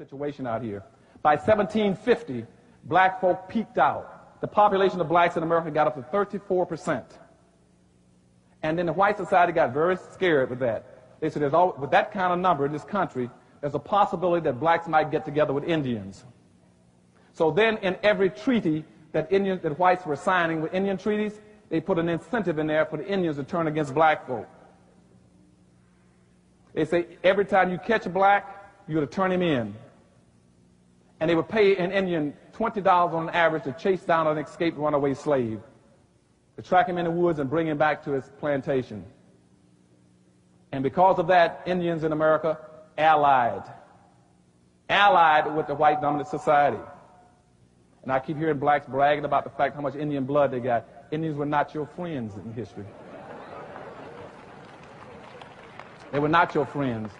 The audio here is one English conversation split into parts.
situation out here. By 1750, black folk peaked out. The population of blacks in America got up to 34%. And then the white society got very scared with that. They said, with that kind of number in this country, there's a possibility that blacks might get together with Indians. So then in every treaty that whites were signing with Indian treaties, they put an incentive in there for the Indians to turn against black folk. They say every time you catch a black, you're to turn him in. And they would pay an Indian $20 on average to chase down an escaped runaway slave, to track him in the woods and bring him back to his plantation. And because of that, Indians in America allied with the white dominant society. And I keep hearing blacks bragging about the fact how much Indian blood they got. Indians were not your friends in history. They were not your friends.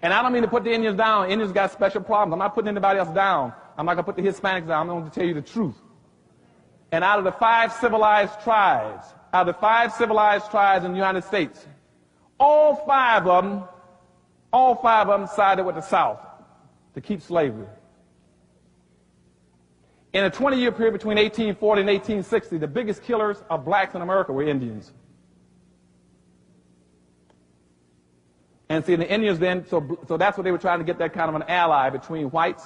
And I don't mean to put the Indians down. Indians got special problems. I'm not putting anybody else down. I'm not going to put the Hispanics down. I'm going to tell you the truth. And out of the five civilized tribes in the United States, all five of them sided with the South to keep slavery. In a 20-year period between 1840 and 1860, the biggest killers of blacks in America were Indians. And see, the Indians then, so that's what they were trying to get, that kind of an ally between whites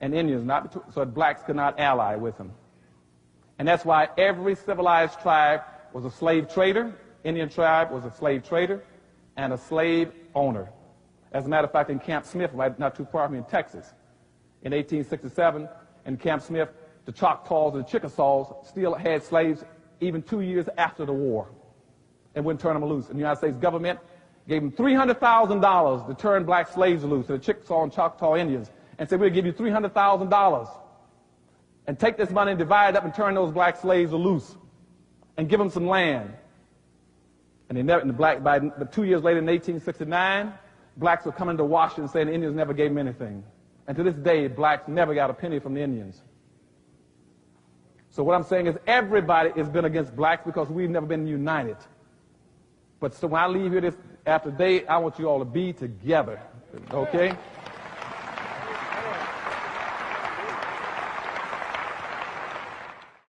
and Indians, so that blacks could not ally with them. And that's why every civilized tribe was a slave trader. Indian tribe was a slave trader and a slave owner. As a matter of fact, in Camp Smith, right not too far from me in Texas, in 1867, in Camp Smith, the Choctaws and the Chickasaws still had slaves even 2 years after the war and wouldn't turn them loose. And the United States government gave them $300,000 to turn black slaves loose to the Chickasaw and Choctaw Indians and said, we'll give you $300,000 and take this money and divide it up and turn those black slaves loose and give them some land. And they never, by 2 years later in 1869, blacks were coming to Washington saying the Indians never gave them anything. And to this day, blacks never got a penny from the Indians. So what I'm saying is everybody has been against blacks because we've never been united. But so when I leave here after today, I want you all to be together, okay?